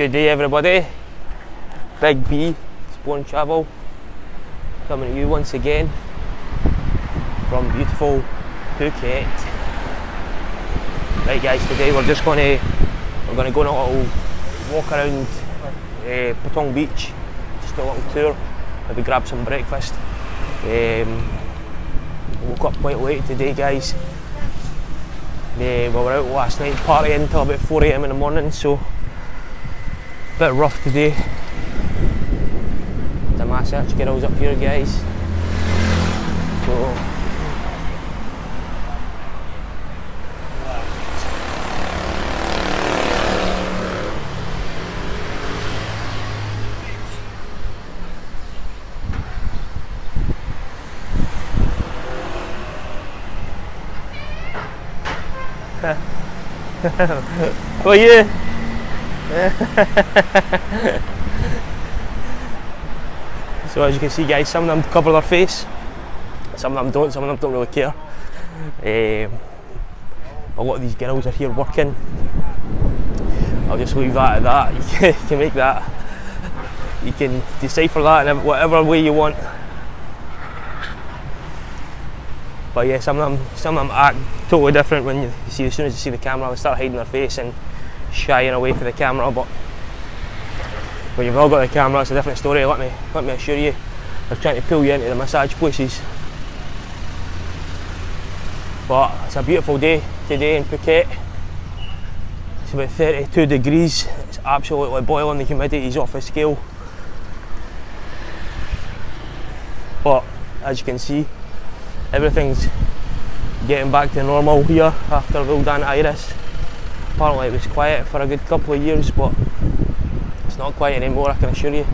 Good day everybody, Big B, Explore and Travel, coming to you once again from beautiful Phuket. Right guys, today we're going to go on a little walk around Patong Beach, just a little tour, maybe grab some breakfast. Woke up quite late today guys. We were out last night partying until about 4 AM in the morning, so a bit rough today. The my search girls up here guys. So how are you? So as you can see guys, some of them cover their face, some of them don't really care. A lot of these girls are here working. I'll just leave that at that. You can make that, you can decipher that in whatever way you want. But yeah, some of them act totally different when you see, as soon as you see the camera, they start hiding their face and shying away from the camera. But when you've all got the camera, it's a different story. Let me assure you, they're trying to pull you into the massage places. But it's a beautiful day today in Phuket. It's about 32 degrees. It's absolutely boiling. The humidity's off the scale. But as you can see, everything's getting back to normal here after Vulcan Iris. Apparently it was quiet for a good couple of years, but it's not quiet anymore, I can assure you.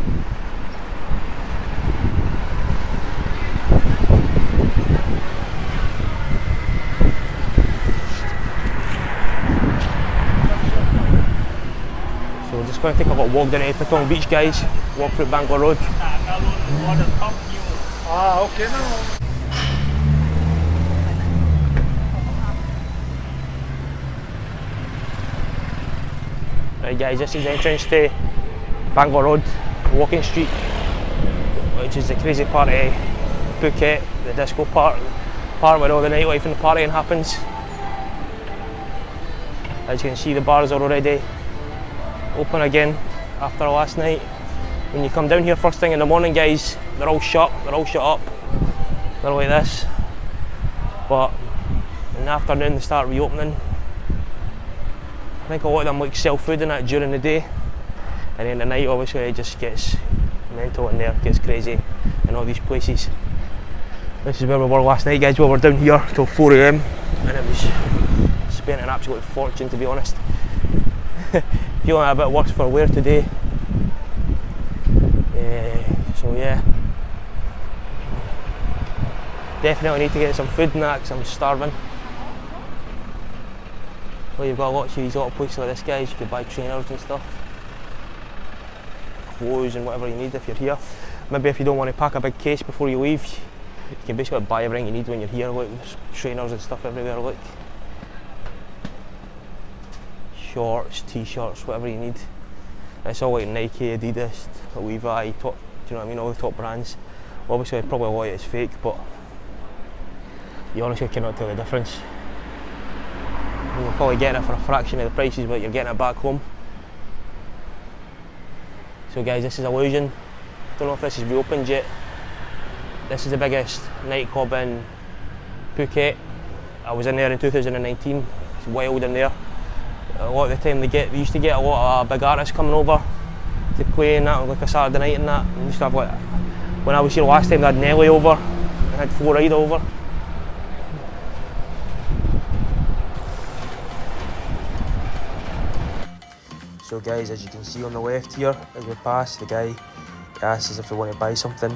So we're just going to take a little walk down to Patong Beach guys, walk through Bangla Road. Okay now. Right guys, this is the entrance to Bangla Road, Walking Street, which is the crazy part of Phuket, the disco part where all the nightlife and the partying happens. As you can see, the bars are already open again after last night. When you come down here first thing in the morning guys, they're all shut up, they're like this. But in the afternoon they start reopening. I think a lot of them like sell food and that during the day, and then at night obviously it just gets mental in there, gets crazy in all these places. This is where we were last night guys. We were down here till 4 AM and it was spent an absolute fortune, to be honest. Feeling a bit worse for wear today. So yeah, definitely need to get some food and that because I'm starving. Well, you've got lots of these little places like this guys, you can buy trainers and stuff, clothes and whatever you need if you're here. Maybe if you don't want to pack a big case before you leave, you can basically buy everything you need when you're here. Like there's trainers and stuff everywhere, like shorts, t-shirts, whatever you need. And it's all like Nike, Adidas, Levi, top, do you know what I mean, all the top brands. Obviously probably a lot of it is fake, but you honestly cannot tell the difference. You're probably getting it for a fraction of the prices, but you're getting it back home. So guys, this is Illusion. Don't know if this is reopened yet. This is the biggest nightclub in Phuket. I was in there in 2019. It's wild in there. A lot of the time they used to get a lot of big artists coming over to play and that, like a Saturday night and that. They used to have like, when I was here last time they had Nelly over, they had Flo Rida over. So guys, as you can see on the left here, as we pass, the guy asks us if we want to buy something.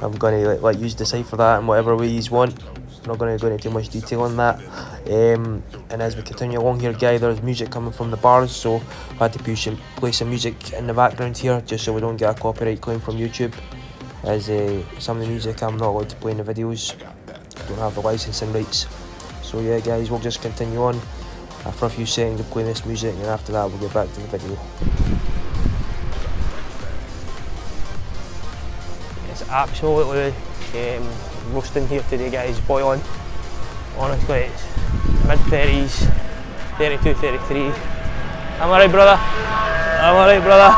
I'm going to let you decipher that in whatever way you want. I'm not going to go into too much detail on that. And as we continue along here, guys, there's music coming from the bars, so I've had to play some music in the background here, just so we don't get a copyright claim from YouTube. As some of the music I'm not allowed to play in the videos, don't have the licensing rights. So yeah guys, we'll just continue on. after a few seconds of playing this music, and after that we'll get back to the video. It's absolutely roasting here today, guys, boiling. Honestly, it's mid-30s, 32, 33. I'm alright, brother. I'm alright, brother.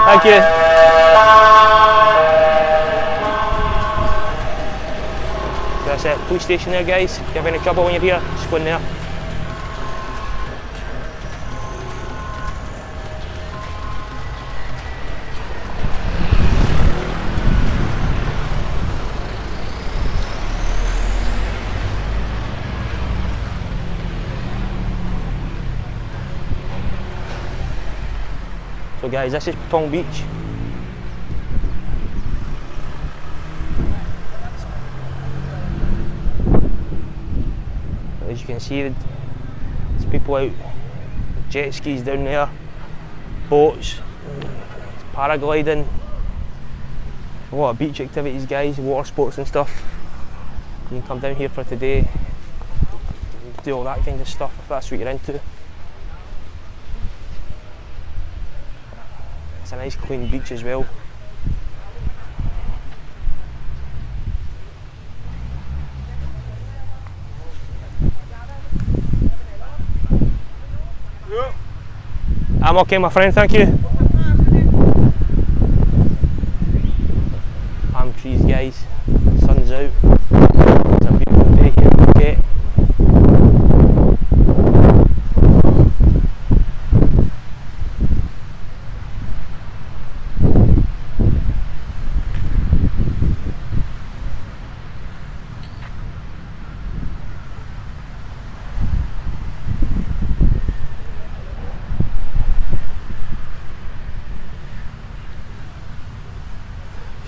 Thank you. So that's it, police station there, guys. If you have any trouble when you're here, just go in there. So guys, this is Patong Beach. As you can see, there's people out, jet skis down there, boats, paragliding, a lot of beach activities, guys, water sports and stuff. You can come down here for today, do all that kind of stuff if that's what you're into. It's a nice clean beach as well. I'm okay, my friend, thank you. Palm trees, guys, sun's out. It's a beautiful day here in Phuket.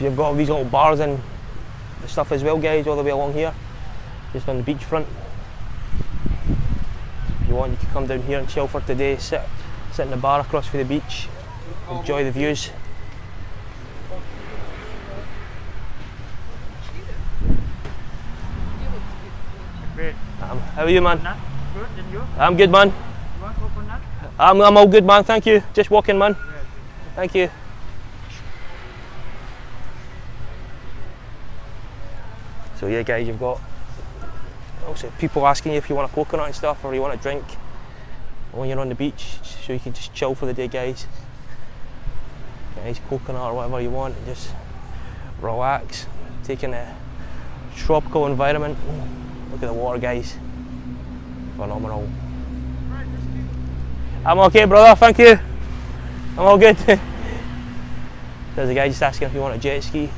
You've got all these little bars and the stuff as well, guys, all the way along here, just on the beachfront. If you want, you can come down here and chill for today, sit in the bar across from the beach, enjoy the views. How are you, man? Good, and you? I'm good, man. You want coconut? I'm all good, man, thank you. Just walking, man. Thank you. So yeah, guys, you've got also people asking you if you want a coconut and stuff, or you want a drink when you're on the beach, so you can just chill for the day, guys. Get a nice coconut or whatever you want, and just relax, take in a tropical environment. Look at the water, guys. Phenomenal. I'm okay, brother, thank you. I'm all good. There's a guy just asking if you want a jet ski.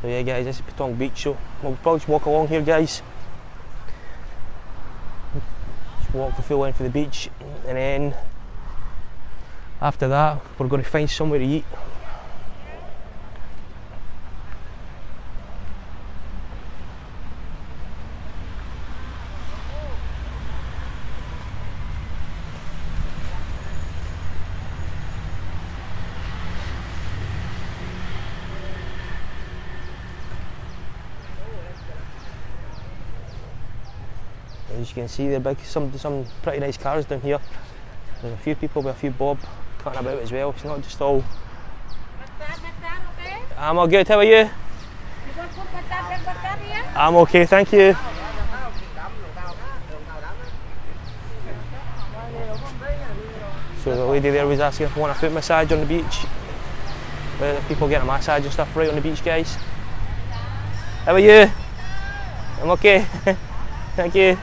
So yeah, guys, this is Patong Beach, so we'll probably just walk along here, guys. Just walk the full length of the beach, and then after that we're going to find somewhere to eat. As you can see, there are some pretty nice cars down here. There's a few people with a few bob cutting about as well. It's not just all. Okay? I'm all good. How are you? You want put batat here? I'm okay, thank you. So the lady there was asking if I want a foot massage on the beach. The people getting a massage and stuff right on the beach, guys. How are you? I'm okay. Thank you.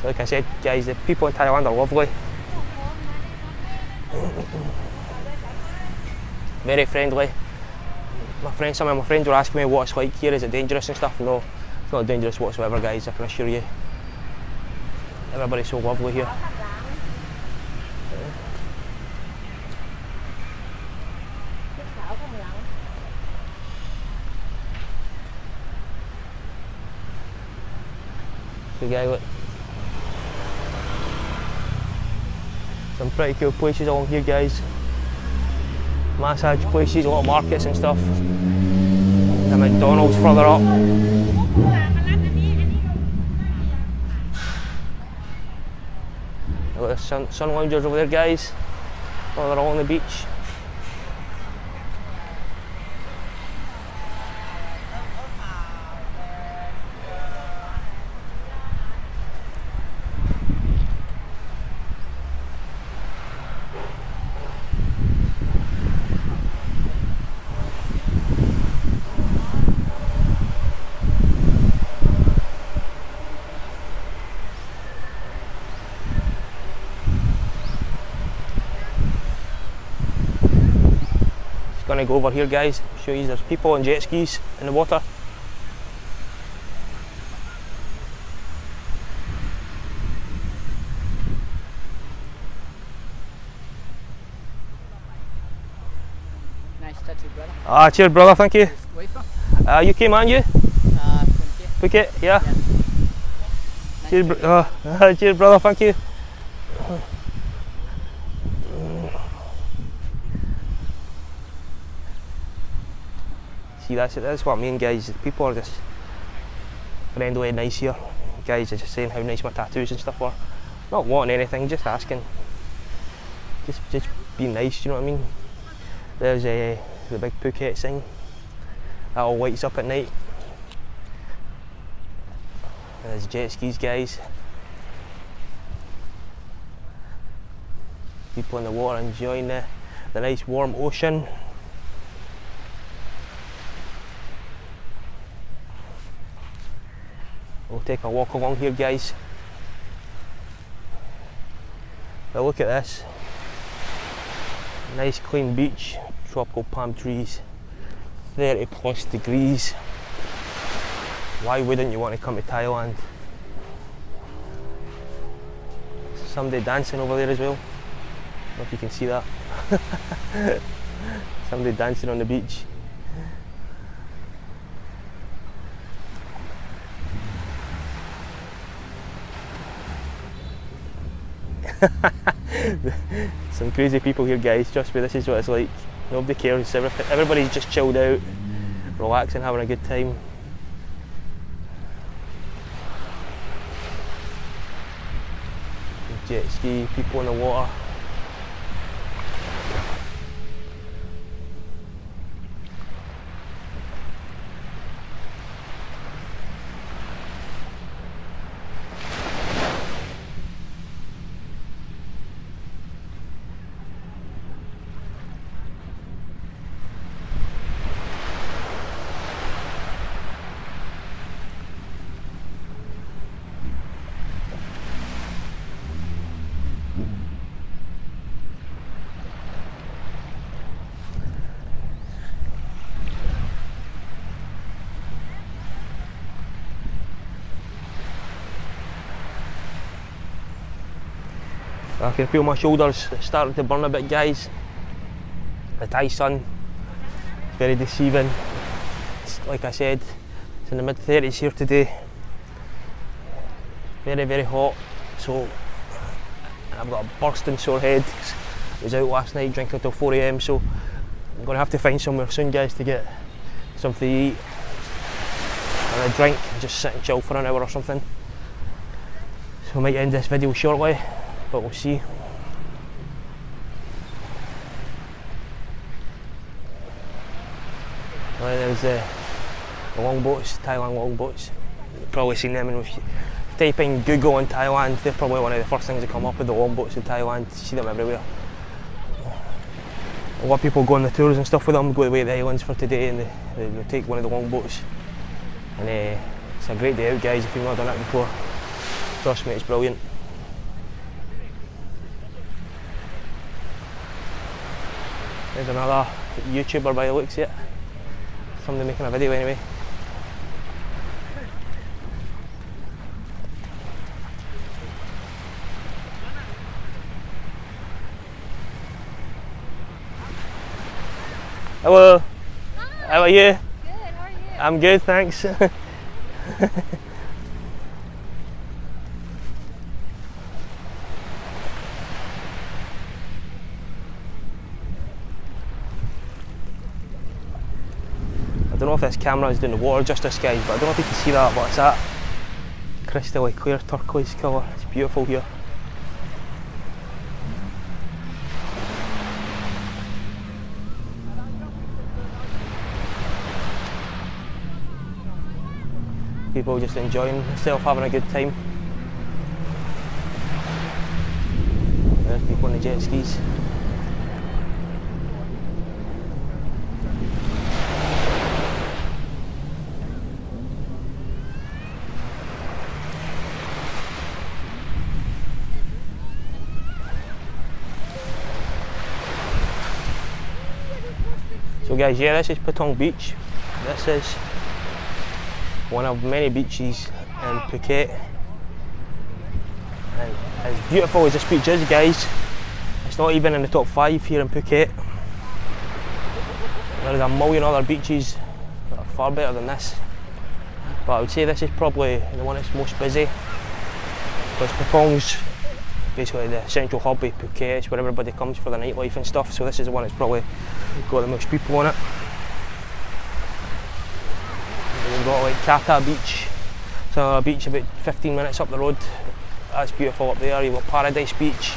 So like I said, guys, the people in Thailand are lovely. Very friendly. Some of my friends were asking me what it's like here, is it dangerous and stuff? No, it's not dangerous whatsoever, guys, I can assure you. Everybody's so lovely here. So guys, look. Some pretty cool places along here, guys. Massage places, a lot of markets and stuff. The McDonald's further up. Look at the sun loungers over there, guys. Further along the beach. Gonna go over here, guys, show you there's people on jet skis in the water. Nice tattoo, brother. Ah, cheers, brother, thank you. Where from? UK, man, you? Phuket. Phuket, yeah. Nice Cheers, cheers, brother, thank you. See, that's what I mean, guys. People are just friendly and nice here. Guys are just saying how nice my tattoos and stuff were. Not wanting anything, just asking. Just being nice, you know what I mean? There's the big Phuket sign. That all lights up at night. There's jet skis, guys. People in the water enjoying the nice warm ocean. We'll take a walk along here, guys. But look at this. Nice clean beach, tropical palm trees, 30 plus degrees. Why wouldn't you want to come to Thailand? Somebody dancing over there as well. I don't know if you can see that. Somebody dancing on the beach. Some crazy people here, guys. Trust me, this is what it's like. Nobody cares. Everybody's just chilled out, relaxing, having a good time. Jet ski, people in the water. I can feel my shoulders starting to burn a bit, guys. The Thai sun is very deceiving. Like I said, it's in the mid-30s here today. Very, very hot. So I've got a bursting sore head. I was out last night drinking till 4 AM, so I'm going to have to find somewhere soon, guys, to get something to eat and a drink and just sit and chill for an hour or something. So I might end this video shortly, but we'll see. Well, there's the longboats, Thailand longboats. You've probably seen them, and if you type in Google in Thailand, they're probably one of the first things that come up with the longboats in Thailand. You see them everywhere. A lot of people go on the tours and stuff with them, go away to the islands for today, and they take one of the longboats. And it's a great day out, guys, if you've not done it before. Trust me, it's brilliant. There's another YouTuber by the looks of it. Somebody making a video anyway. Hello. Hi. How are you? Good, how are you? I'm good, thanks. don't know if this camera is doing the water justice, guys, but I don't know if you can see that, but it's that crystal clear turquoise colour. It's beautiful here. People just enjoying themselves, having a good time. There's people on the jet skis. So guys, yeah, this is Patong Beach. This is one of many beaches in Phuket. And as beautiful as this beach is, guys, it's not even in the top 5 here in Phuket. There's a million other beaches that are far better than this. But I would say this is probably the one that's most busy, because Patong's basically the central hub of Phuket. It's where everybody comes for the nightlife and stuff, so this is the one that's probably got the most people on it. We've got like Kata Beach, so a beach about 15 minutes up the road. That's beautiful up there. You've got Paradise Beach.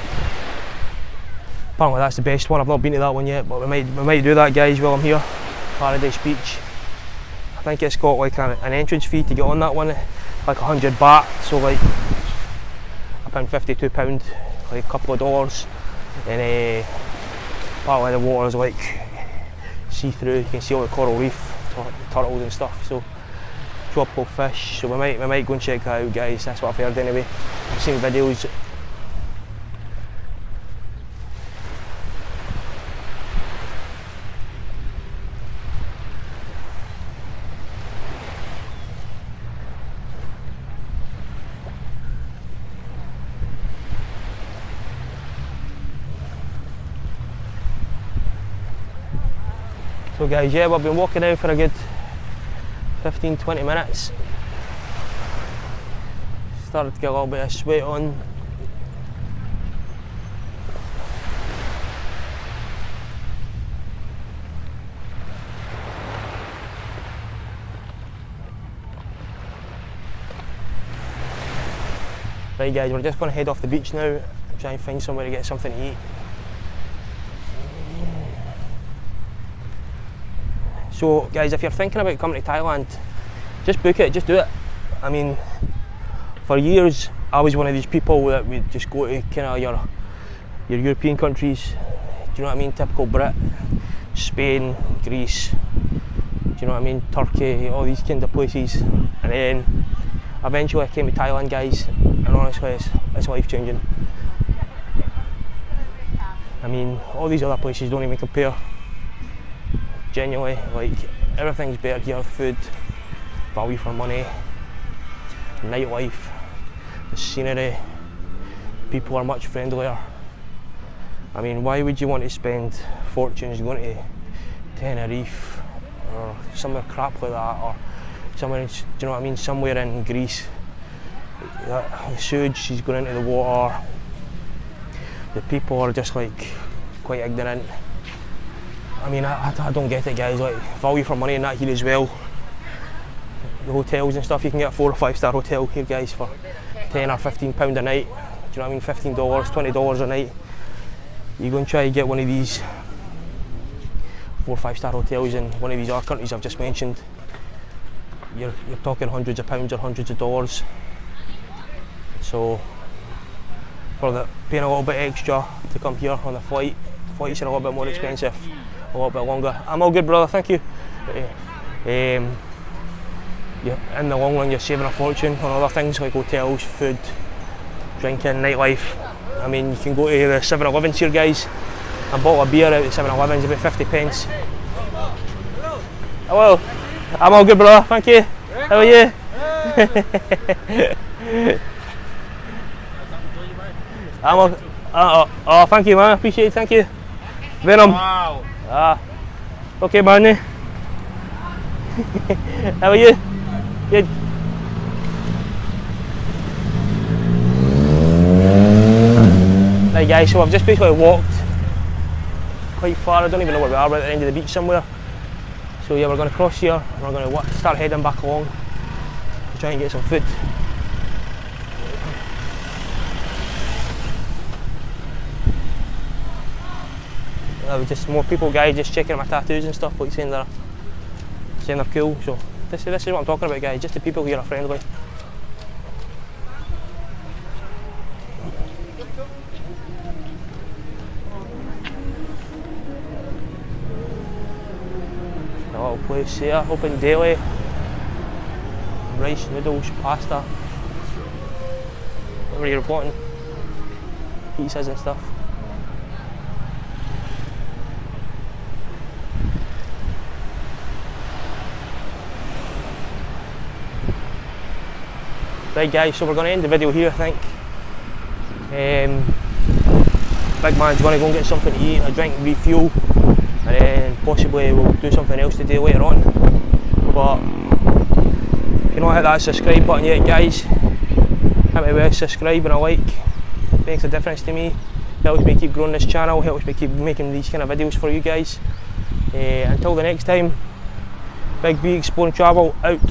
Apparently that's the best one. I've not been to that one yet, but we might do that, guys, while I'm here. Paradise Beach. I think it's got like an entrance fee to get on that one, like 100 baht, so like £52, like a couple of dollars. And part of the water is like see-through. You can see all the coral reef, turtles and stuff. So tropical fish. So we might go and check that out, guys. That's what I've heard anyway. I've seen videos. So guys, yeah, we've been walking now for a good 15-20 minutes. Started to get a little bit of sweat on. Right guys, we're just going to head off the beach now, try and find somewhere to get something to eat. So guys, if you're thinking about coming to Thailand, just book it, just do it. I mean, for years I was one of these people that would just go to kind of your European countries, do you know what I mean, typical Brit, Spain, Greece, do you know what I mean, Turkey, all these kind of places. And then eventually I came to Thailand, guys, and honestly it's life changing. I mean, all these other places don't even compare. Genuinely, like, everything's better here. Food, value for money, nightlife, the scenery, people are much friendlier. I mean, why would you want to spend fortunes going to Tenerife or somewhere crap like that, or somewhere in, do you know what I mean, somewhere in Greece? The sewage she's going into the water, the people are just like quite ignorant. I mean, I don't get it, guys. Like, value for money in that here as well. The hotels and stuff, you can get a 4 or 5 star hotel here, guys, for £10 or £15 a night. Do you know what I mean? $15, $20 a night. You go and try to get one of these 4 or 5 star hotels in one of these other countries I've just mentioned. You're talking hundreds of pounds or hundreds of dollars. So for paying a little bit extra to come here on the flights are a little bit more expensive, a little bit longer. I'm all good, brother, thank you. In the long run you're saving a fortune on other things like hotels, food, drinking, nightlife. I mean, you can go to the 7-Elevens here, guys, and bottle of beer out at 7-Elevens about 50 pence. Hello, I'm all good, brother, thank you. How are you? I'm all, oh, thank you, man, appreciate it, thank you. Venom. Wow. Okay, man. How are you? Good. Right guys, so I've just basically walked quite far. I don't even know where we are, we're at the end of the beach somewhere. So yeah, we're going to cross here and we're going to start heading back along to try and get some food. With just more people, guys, just checking my tattoos and stuff, like saying they're cool. So this is what I'm talking about, guys. Just the people here are friendly. A little place here, open daily. Rice, noodles, pasta. Whatever you're wanting. Pizzas and stuff. Right guys, so we're going to end the video here, I think. Big man's going to go and get something to eat, a drink, refuel, and then possibly we'll do something else today later on. But if you're not hit that subscribe button yet, guys, hit me with a subscribe and a like. It makes a difference to me. Helps me keep growing this channel, helps me keep making these kind of videos for you guys. Until the next time, Big B Explore and Travel out.